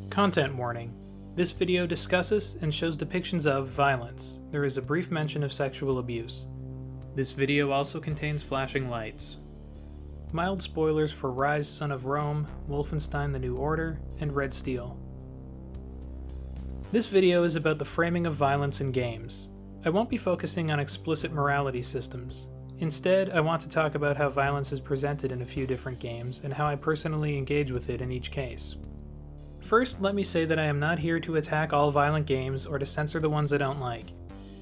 Content warning. This video discusses and shows depictions of violence. There is a brief mention of sexual abuse. This video also contains flashing lights. Mild spoilers for Ryse, Son of Rome, Wolfenstein: The New Order, and Red Steel. This video is about the framing of violence in games. I won't be focusing on explicit morality systems. Instead, I want to talk about how violence is presented in a few different games and how I personally engage with it in each case. First, let me say that I am not here to attack all violent games or to censor the ones I don't like.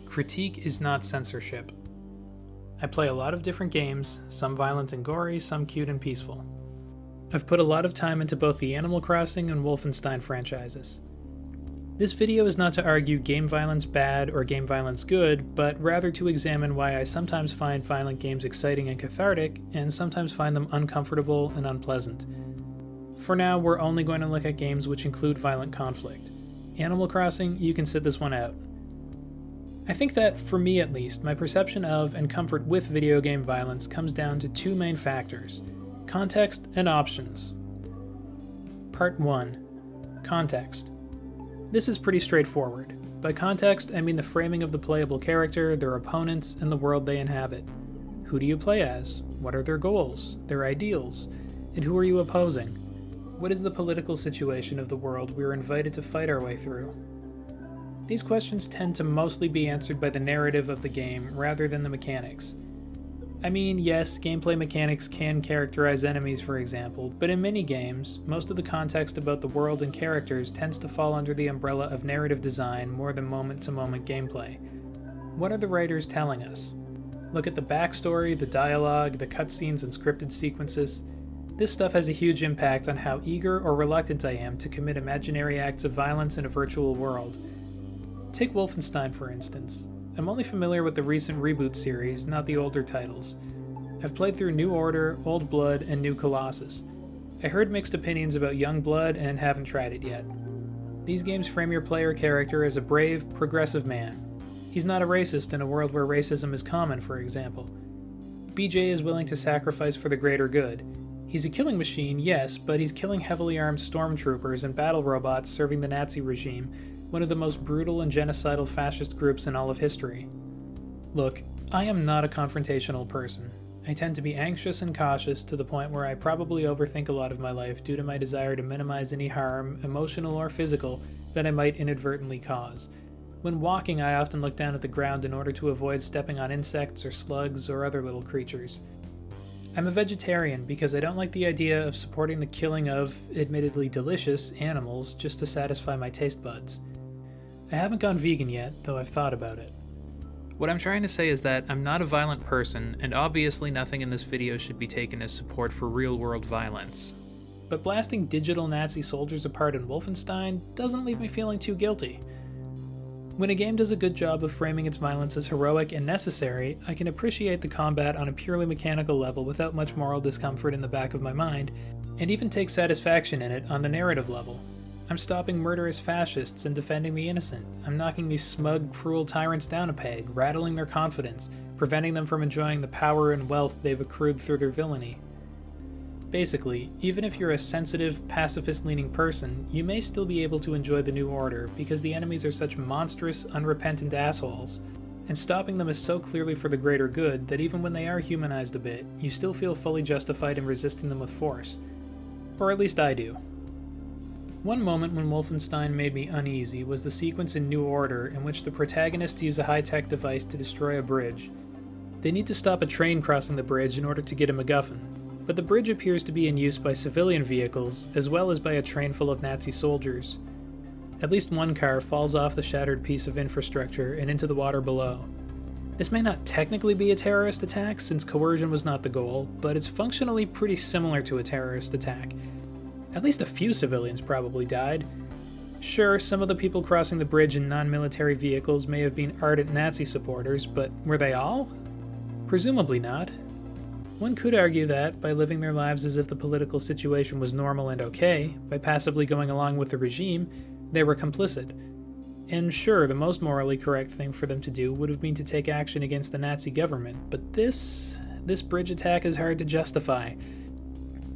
Critique is not censorship. I play a lot of different games, some violent and gory, some cute and peaceful. I've put a lot of time into both the Animal Crossing and Wolfenstein franchises. This video is not to argue game violence bad or game violence good, but rather to examine why I sometimes find violent games exciting and cathartic, and sometimes find them uncomfortable and unpleasant. For now, we're only going to look at games which include violent conflict. Animal Crossing, you can sit this one out. I think that, for me at least, my perception of and comfort with video game violence comes down to two main factors: context and options. Part 1. Context. This is pretty straightforward. By context, I mean the framing of the playable character, their opponents, and the world they inhabit. Who do you play as? What are their goals, their ideals? And who are you opposing? What is the political situation of the world we are invited to fight our way through? These questions tend to mostly be answered by the narrative of the game rather than the mechanics. I mean, yes, gameplay mechanics can characterize enemies, for example, but in many games, most of the context about the world and characters tends to fall under the umbrella of narrative design more than moment-to-moment gameplay. What are the writers telling us? Look at the backstory, the dialogue, the cutscenes and scripted sequences. This stuff has a huge impact on how eager or reluctant I am to commit imaginary acts of violence in a virtual world. Take Wolfenstein, for instance. I'm only familiar with the recent reboot series, not the older titles. I've played through New Order, Old Blood, and New Colossus. I heard mixed opinions about Young Blood and haven't tried it yet. These games frame your player character as a brave, progressive man. He's not a racist in a world where racism is common, for example. BJ is willing to sacrifice for the greater good. He's a killing machine, yes, but he's killing heavily armed stormtroopers and battle robots serving the Nazi regime, one of the most brutal and genocidal fascist groups in all of history. Look, I am not a confrontational person. I tend to be anxious and cautious to the point where I probably overthink a lot of my life due to my desire to minimize any harm, emotional or physical, that I might inadvertently cause. When walking, I often look down at the ground in order to avoid stepping on insects or slugs or other little creatures. I'm a vegetarian because I don't like the idea of supporting the killing of, admittedly delicious, animals just to satisfy my taste buds. I haven't gone vegan yet, though I've thought about it. What I'm trying to say is that I'm not a violent person, and obviously nothing in this video should be taken as support for real-world violence. But blasting digital Nazi soldiers apart in Wolfenstein doesn't leave me feeling too guilty. When a game does a good job of framing its violence as heroic and necessary, I can appreciate the combat on a purely mechanical level without much moral discomfort in the back of my mind, and even take satisfaction in it on the narrative level. I'm stopping murderous fascists and defending the innocent. I'm knocking these smug, cruel tyrants down a peg, rattling their confidence, preventing them from enjoying the power and wealth they've accrued through their villainy. Basically, even if you're a sensitive, pacifist-leaning person, you may still be able to enjoy the New Order because the enemies are such monstrous, unrepentant assholes, and stopping them is so clearly for the greater good that even when they are humanized a bit, you still feel fully justified in resisting them with force. Or at least I do. One moment when Wolfenstein made me uneasy was the sequence in New Order in which the protagonists use a high-tech device to destroy a bridge. They need to stop a train crossing the bridge in order to get a MacGuffin, but the bridge appears to be in use by civilian vehicles as well as by a train full of Nazi soldiers. At least one car falls off the shattered piece of infrastructure and into the water below. This may not technically be a terrorist attack since coercion was not the goal, but it's functionally pretty similar to a terrorist attack. At least a few civilians probably died. Sure, some of the people crossing the bridge in non-military vehicles may have been ardent Nazi supporters, but were they all? Presumably not. One could argue that, by living their lives as if the political situation was normal and okay, by passively going along with the regime, they were complicit. And sure, the most morally correct thing for them to do would have been to take action against the Nazi government, but this bridge attack is hard to justify.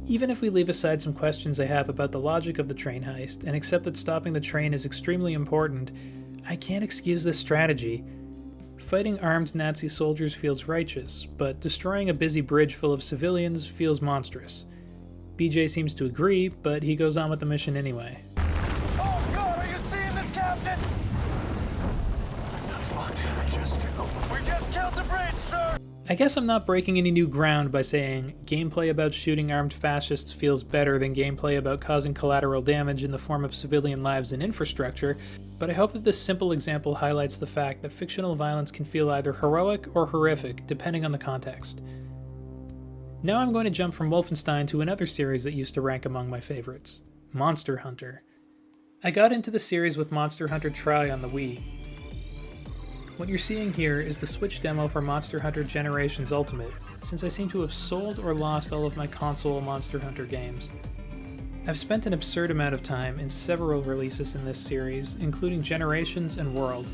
Even if we leave aside some questions I have about the logic of the train heist and accept that stopping the train is extremely important, I can't excuse this strategy. Fighting armed Nazi soldiers feels righteous, but destroying a busy bridge full of civilians feels monstrous. BJ seems to agree, but he goes on with the mission anyway. Oh God, are you seeing this, Captain? What did I just do? We just killed the bridge, sir! I guess I'm not breaking any new ground by saying gameplay about shooting armed fascists feels better than gameplay about causing collateral damage in the form of civilian lives and infrastructure, but I hope that this simple example highlights the fact that fictional violence can feel either heroic or horrific, depending on the context. Now I'm going to jump from Wolfenstein to another series that used to rank among my favorites, Monster Hunter. I got into the series with Monster Hunter Tri on the Wii. What you're seeing here is the Switch demo for Monster Hunter Generations Ultimate, since I seem to have sold or lost all of my console Monster Hunter games. I've spent an absurd amount of time in several releases in this series, including Generations and World.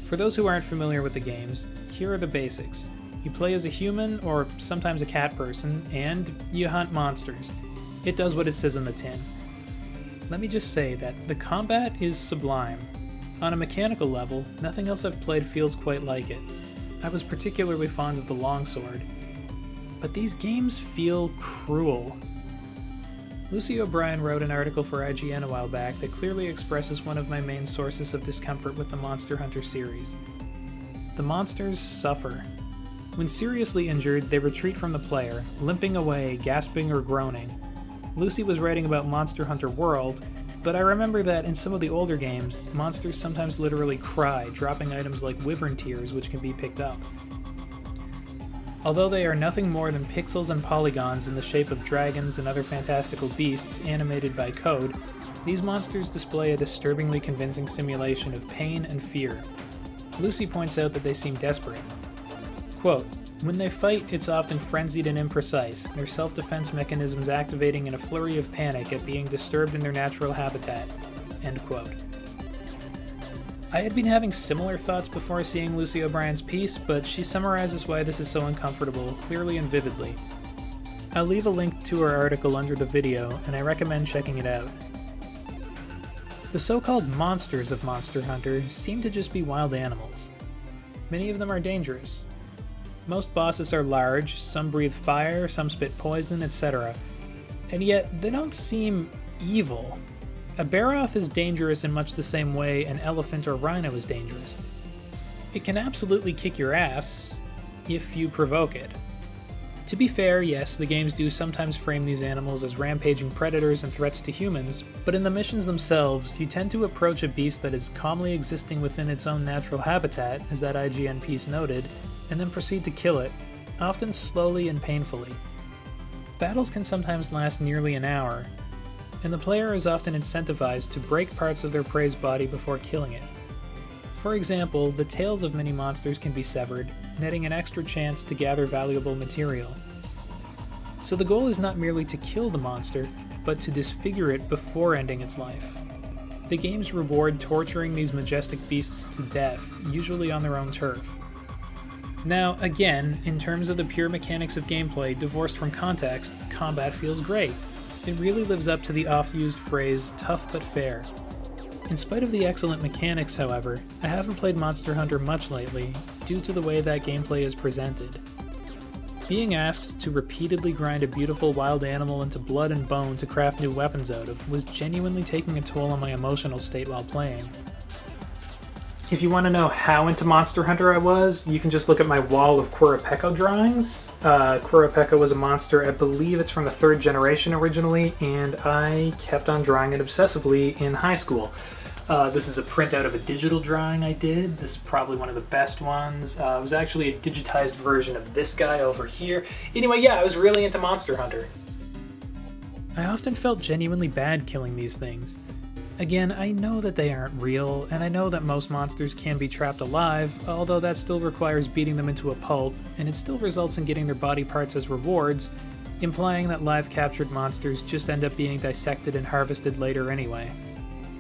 For those who aren't familiar with the games, here are the basics. You play as a human, or sometimes a cat person, and you hunt monsters. It does what it says in the tin. Let me just say that the combat is sublime. On a mechanical level, nothing else I've played feels quite like it. I was particularly fond of the longsword. But these games feel cruel. Lucy O'Brien wrote an article for IGN a while back that clearly expresses one of my main sources of discomfort with the Monster Hunter series. The monsters suffer. When seriously injured, they retreat from the player, limping away, gasping or groaning. Lucy was writing about Monster Hunter World, but I remember that in some of the older games, monsters sometimes literally cry, dropping items like wyvern tears which can be picked up. Although they are nothing more than pixels and polygons in the shape of dragons and other fantastical beasts animated by code, these monsters display a disturbingly convincing simulation of pain and fear. Lucy points out that they seem desperate. Quote, "When they fight, it's often frenzied and imprecise, their self-defense mechanisms activating in a flurry of panic at being disturbed in their natural habitat." End quote. I had been having similar thoughts before seeing Lucy O'Brien's piece, but she summarizes why this is so uncomfortable clearly and vividly. I'll leave a link to her article under the video, and I recommend checking it out. The so-called monsters of Monster Hunter seem to just be wild animals. Many of them are dangerous. Most bosses are large, some breathe fire, some spit poison, etc. And yet, they don't seem evil. A Baroth is dangerous in much the same way an elephant or rhino is dangerous. It can absolutely kick your ass, if you provoke it. To be fair, yes, the games do sometimes frame these animals as rampaging predators and threats to humans, but in the missions themselves, you tend to approach a beast that is calmly existing within its own natural habitat, as that IGN piece noted, and then proceed to kill it, often slowly and painfully. Battles can sometimes last nearly an hour, and the player is often incentivized to break parts of their prey's body before killing it. For example, the tails of many monsters can be severed, netting an extra chance to gather valuable material. So the goal is not merely to kill the monster, but to disfigure it before ending its life. The games reward torturing these majestic beasts to death, usually on their own turf. Now, again, in terms of the pure mechanics of gameplay divorced from context, combat feels great. It really lives up to the oft-used phrase, tough but fair. In spite of the excellent mechanics, however, I haven't played Monster Hunter much lately, due to the way that gameplay is presented. Being asked to repeatedly grind a beautiful wild animal into blood and bone to craft new weapons out of was genuinely taking a toll on my emotional state while playing. If you want to know how into Monster Hunter I was, you can just look at my wall of Quirapeko drawings. Quirapeko was a monster, I believe it's from the 3rd generation originally, and I kept on drawing it obsessively in high school. This is a printout of a digital drawing I did. This is probably one of the best ones. It was actually a digitized version of this guy over here. Anyway, yeah, I was really into Monster Hunter. I often felt genuinely bad killing these things. Again, I know that they aren't real, and I know that most monsters can be trapped alive, although that still requires beating them into a pulp, and it still results in getting their body parts as rewards, implying that live captured monsters just end up being dissected and harvested later anyway.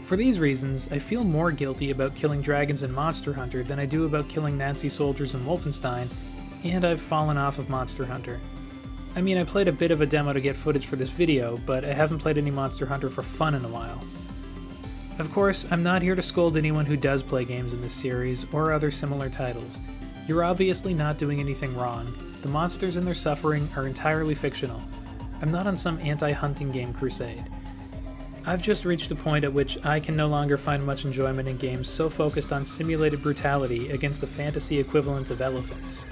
For these reasons, I feel more guilty about killing dragons in Monster Hunter than I do about killing Nazi soldiers in Wolfenstein, and I've fallen off of Monster Hunter. I mean, I played a bit of a demo to get footage for this video, but I haven't played any Monster Hunter for fun in a while. Of course, I'm not here to scold anyone who does play games in this series, or other similar titles. You're obviously not doing anything wrong. The monsters and their suffering are entirely fictional. I'm not on some anti-hunting game crusade. I've just reached a point at which I can no longer find much enjoyment in games so focused on simulated brutality against the fantasy equivalent of elephants.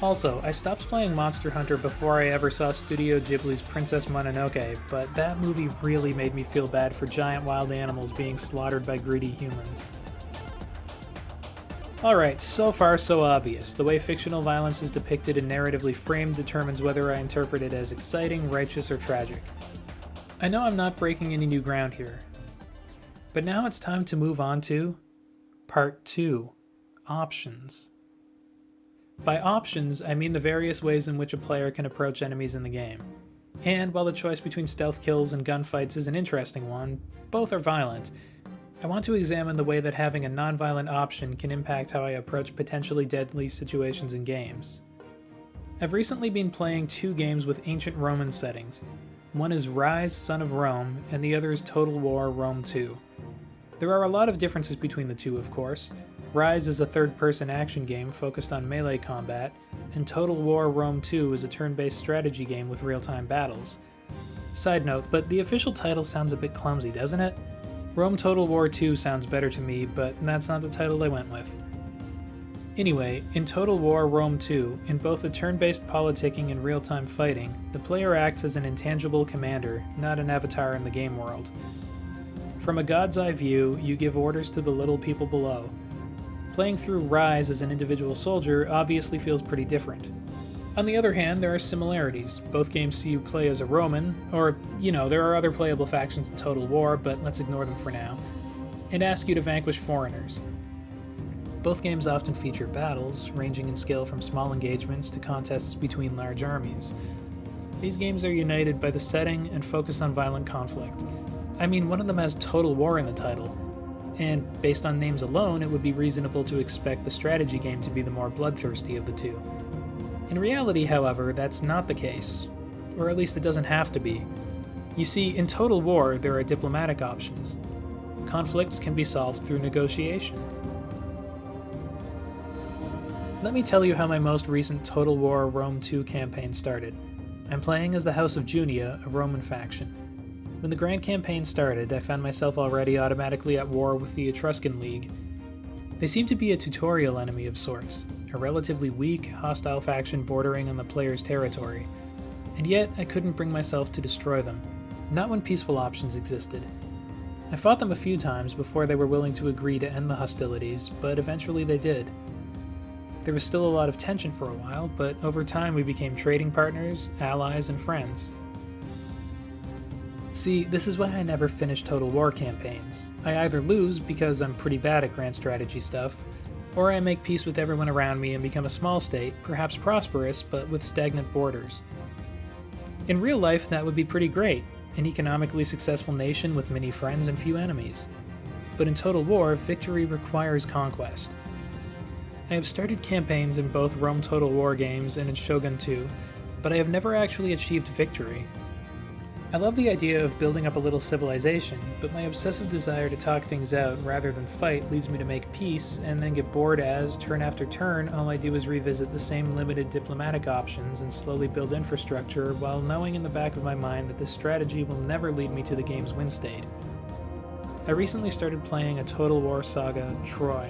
Also, I stopped playing Monster Hunter before I ever saw Studio Ghibli's Princess Mononoke, but that movie really made me feel bad for giant wild animals being slaughtered by greedy humans. Alright, so far so obvious. The way fictional violence is depicted and narratively framed determines whether I interpret it as exciting, righteous, or tragic. I know I'm not breaking any new ground here. But now it's time to move on to Part 2, Options. By options, I mean the various ways in which a player can approach enemies in the game. And while the choice between stealth kills and gunfights is an interesting one, both are violent. I want to examine the way that having a non-violent option can impact how I approach potentially deadly situations in games. I've recently been playing 2 games with ancient Roman settings. One is Ryse, Son of Rome, and the other is Total War Rome 2. There are a lot of differences between the two, of course. Ryse is a third-person action game focused on melee combat, and Total War Rome 2 is a turn-based strategy game with real-time battles. Side note, but the official title sounds a bit clumsy, doesn't it? Rome Total War 2 sounds better to me, but that's not the title they went with. Anyway, in Total War Rome 2, in both the turn-based politicking and real-time fighting, the player acts as an intangible commander, not an avatar in the game world. From a god's eye view, you give orders to the little people below. Playing through Ryse as an individual soldier obviously feels pretty different. On the other hand, there are similarities. Both games see you play as a Roman, or, there are other playable factions in Total War, but let's ignore them for now, and ask you to vanquish foreigners. Both games often feature battles, ranging in skill from small engagements to contests between large armies. These games are united by the setting and focus on violent conflict. I mean, one of them has Total War in the title, and based on names alone, it would be reasonable to expect the strategy game to be the more bloodthirsty of the two. In reality, however, that's not the case, or at least it doesn't have to be. You see, in Total War, there are diplomatic options. Conflicts can be solved through negotiation. Let me tell you how my most recent Total War Rome 2 campaign started. I'm playing as the House of Junia, a Roman faction. When the Grand Campaign started, I found myself already automatically at war with the Etruscan League. They seem to be a tutorial enemy of sorts, a relatively weak, hostile faction bordering on the player's territory, and yet I couldn't bring myself to destroy them, not when peaceful options existed. I fought them a few times before they were willing to agree to end the hostilities, but eventually they did. There was still a lot of tension for a while, but over time we became trading partners, allies, and friends. See, this is why I never finish Total War campaigns. I either lose because I'm pretty bad at grand strategy stuff, or I make peace with everyone around me and become a small state, perhaps prosperous, but with stagnant borders. In real life, that would be pretty great, an economically successful nation with many friends and few enemies. But in Total War, victory requires conquest. I have started campaigns in both Rome Total War games and in Shogun 2, but I have never actually achieved victory. I love the idea of building up a little civilization, but my obsessive desire to talk things out rather than fight leads me to make peace and then get bored as, turn after turn, all I do is revisit the same limited diplomatic options and slowly build infrastructure while knowing in the back of my mind that this strategy will never lead me to the game's win state. I recently started playing a Total War saga, Troy.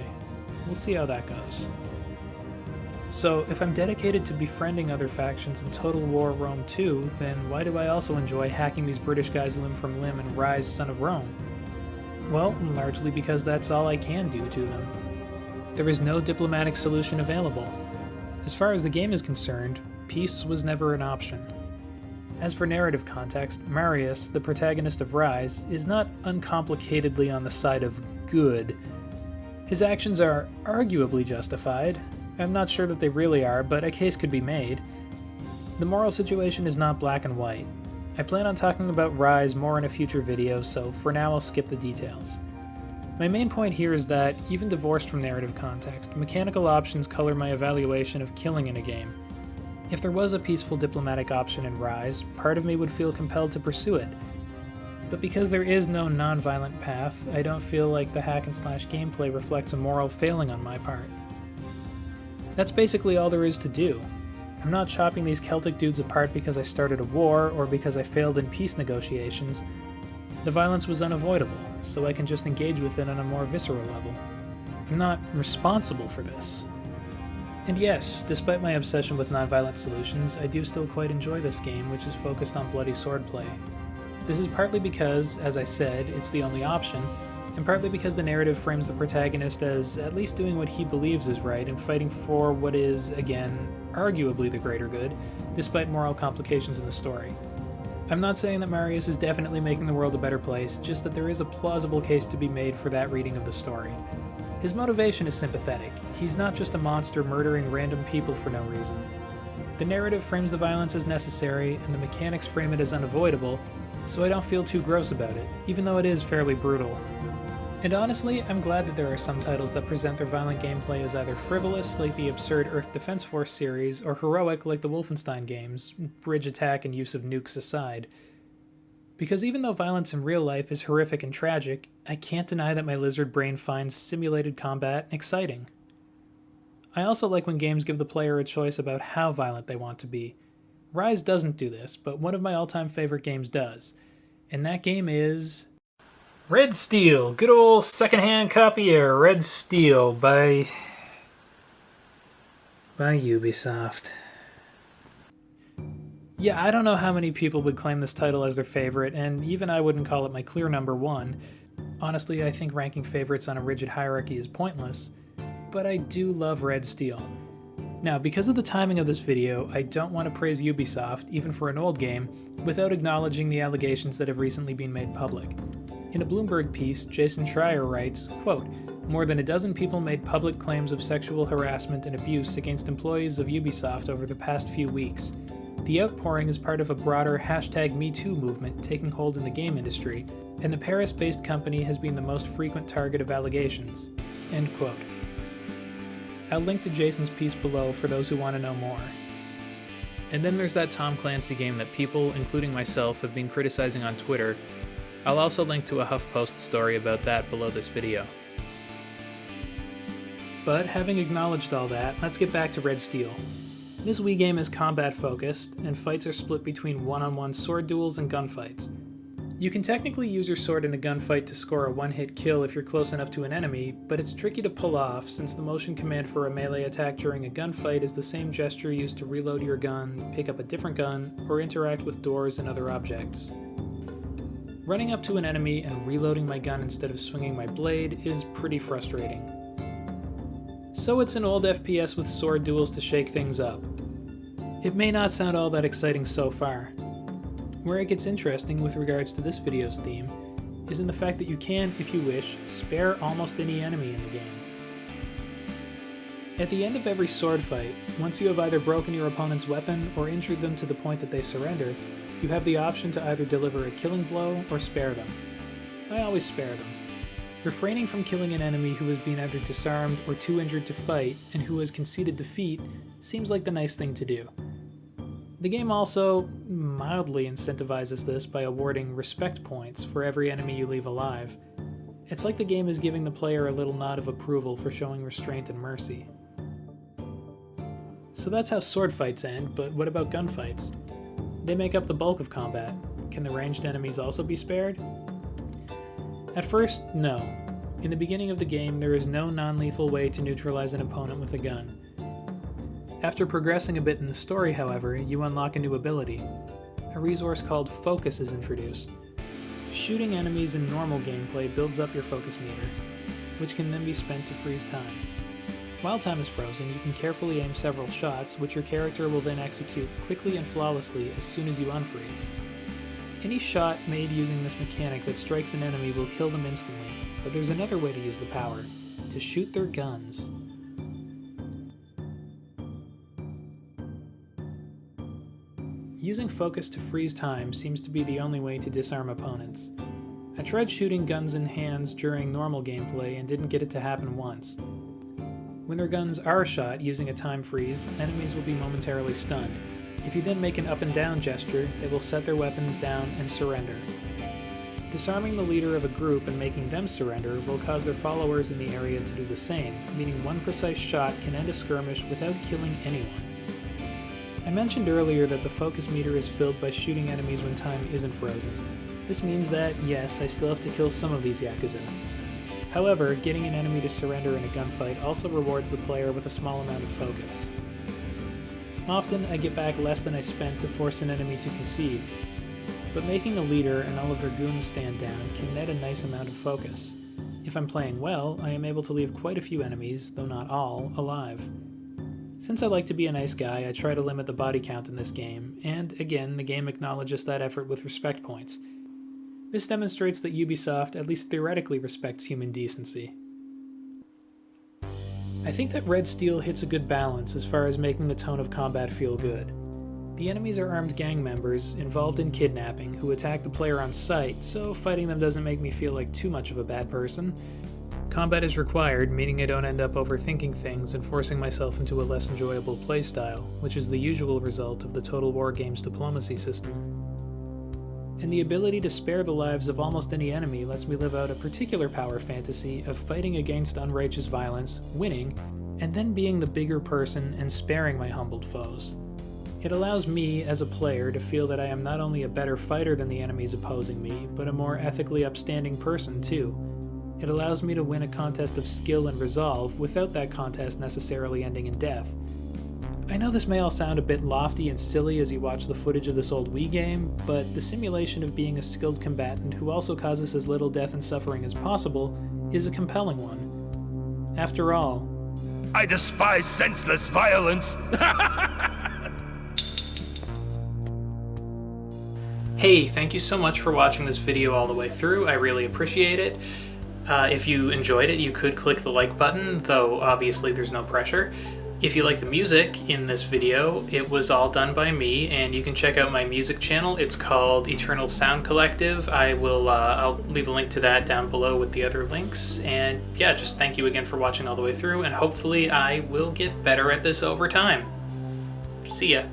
We'll see how that goes. So, if I'm dedicated to befriending other factions in Total War Rome 2, then why do I also enjoy hacking these British guys limb from limb in Ryse, Son of Rome? Well, largely because that's all I can do to them. There is no diplomatic solution available. As far as the game is concerned, peace was never an option. As for narrative context, Marius, the protagonist of Ryse, is not uncomplicatedly on the side of good. His actions are arguably justified. I'm not sure that they really are, but a case could be made. The moral situation is not black and white. I plan on talking about Ryse more in a future video, so for now I'll skip the details. My main point here is that, even divorced from narrative context, mechanical options color my evaluation of killing in a game. If there was a peaceful diplomatic option in Ryse, part of me would feel compelled to pursue it. But because there is no non-violent path, I don't feel like the hack-and-slash gameplay reflects a moral failing on my part. That's basically all there is to do. I'm not chopping these Celtic dudes apart because I started a war or because I failed in peace negotiations. The violence was unavoidable, so I can just engage with it on a more visceral level. I'm not responsible for this. And yes, despite my obsession with non-violent solutions, I do still quite enjoy this game, which is focused on bloody swordplay. This is partly because, as I said, it's the only option, and partly because the narrative frames the protagonist as at least doing what he believes is right and fighting for what is, again, arguably the greater good, despite moral complications in the story. I'm not saying that Marius is definitely making the world a better place, just that there is a plausible case to be made for that reading of the story. His motivation is sympathetic. He's not just a monster murdering random people for no reason. The narrative frames the violence as necessary, and the mechanics frame it as unavoidable, so I don't feel too gross about it, even though it is fairly brutal. And honestly, I'm glad that there are some titles that present their violent gameplay as either frivolous, like the absurd Earth Defense Force series, or heroic, like the Wolfenstein games, bridge attack and use of nukes aside. Because even though violence in real life is horrific and tragic, I can't deny that my lizard brain finds simulated combat exciting. I also like when games give the player a choice about how violent they want to be. Ryse doesn't do this, but one of my all-time favorite games does, and that game is Red Steel. Good old secondhand copy of Red Steel by Ubisoft. Yeah, I don't know how many people would claim this title as their favorite, and even I wouldn't call it my clear number one. Honestly, I think ranking favorites on a rigid hierarchy is pointless, but I do love Red Steel. Now, because of the timing of this video, I don't want to praise Ubisoft, even for an old game, without acknowledging the allegations that have recently been made public. In a Bloomberg piece, Jason Schreier writes, quote, "More than a dozen people made public claims of sexual harassment and abuse against employees of Ubisoft over the past few weeks. The outpouring is part of a broader #MeToo movement taking hold in the game industry, and the Paris-based company has been the most frequent target of allegations." End quote. I'll link to Jason's piece below for those who want to know more. And then there's that Tom Clancy game that people, including myself, have been criticizing on Twitter. I'll also link to a HuffPost story about that below this video. But having acknowledged all that, let's get back to Red Steel. This Wii game is combat focused, and fights are split between one-on-one sword duels and gunfights. You can technically use your sword in a gunfight to score a one-hit kill if you're close enough to an enemy, but it's tricky to pull off since the motion command for a melee attack during a gunfight is the same gesture used to reload your gun, pick up a different gun, or interact with doors and other objects. Running up to an enemy and reloading my gun instead of swinging my blade is pretty frustrating. So it's an old FPS with sword duels to shake things up. It may not sound all that exciting so far. Where it gets interesting with regards to this video's theme is in the fact that you can, if you wish, spare almost any enemy in the game. At the end of every sword fight, once you have either broken your opponent's weapon or injured them to the point that they surrender, you have the option to either deliver a killing blow or spare them. I always spare them. Refraining from killing an enemy who has been either disarmed or too injured to fight and who has conceded defeat seems like the nice thing to do. The game also mildly incentivizes this by awarding respect points for every enemy you leave alive. It's like the game is giving the player a little nod of approval for showing restraint and mercy. So that's how sword fights end, but what about gunfights? They make up the bulk of combat. Can the ranged enemies also be spared? At first, no. In the beginning of the game, there is no non-lethal way to neutralize an opponent with a gun. After progressing a bit in the story, however, you unlock a new ability. A resource called Focus is introduced. Shooting enemies in normal gameplay builds up your focus meter, which can then be spent to freeze time. While time is frozen, you can carefully aim several shots, which your character will then execute quickly and flawlessly as soon as you unfreeze. Any shot made using this mechanic that strikes an enemy will kill them instantly, but there's another way to use the power: to shoot their guns. Using focus to freeze time seems to be the only way to disarm opponents. I tried shooting guns in hands during normal gameplay and didn't get it to happen once. When their guns are shot using a time freeze, enemies will be momentarily stunned. If you then make an up and down gesture, they will set their weapons down and surrender. Disarming the leader of a group and making them surrender will cause their followers in the area to do the same, meaning one precise shot can end a skirmish without killing anyone. I mentioned earlier that the focus meter is filled by shooting enemies when time isn't frozen. This means that, yes, I still have to kill some of these Yakuza. However, getting an enemy to surrender in a gunfight also rewards the player with a small amount of focus. Often, I get back less than I spent to force an enemy to concede, but making a leader and all of their goons stand down can net a nice amount of focus. If I'm playing well, I am able to leave quite a few enemies, though not all, alive. Since I like to be a nice guy, I try to limit the body count in this game, and again, the game acknowledges that effort with respect points. This demonstrates that Ubisoft at least theoretically respects human decency. I think that Red Steel hits a good balance as far as making the tone of combat feel good. The enemies are armed gang members involved in kidnapping who attack the player on sight, so fighting them doesn't make me feel like too much of a bad person. Combat is required, meaning I don't end up overthinking things and forcing myself into a less enjoyable playstyle, which is the usual result of the Total War game's diplomacy system. And the ability to spare the lives of almost any enemy lets me live out a particular power fantasy of fighting against unrighteous violence, winning, and then being the bigger person and sparing my humbled foes. It allows me, as a player, to feel that I am not only a better fighter than the enemies opposing me, but a more ethically upstanding person too. It allows me to win a contest of skill and resolve without that contest necessarily ending in death. I know this may all sound a bit lofty and silly as you watch the footage of this old Wii game, but the simulation of being a skilled combatant who also causes as little death and suffering as possible is a compelling one. After all, I despise senseless violence! Hey, thank you so much for watching this video all the way through. I really appreciate it. If you enjoyed it, you could click the like button, though obviously there's no pressure. If you like the music in this video, it was all done by me, and you can check out my music channel. It's called Eternal Sound Collective. I'll leave a link to that down below with the other links. And yeah, just thank you again for watching all the way through, and hopefully I will get better at this over time. See ya.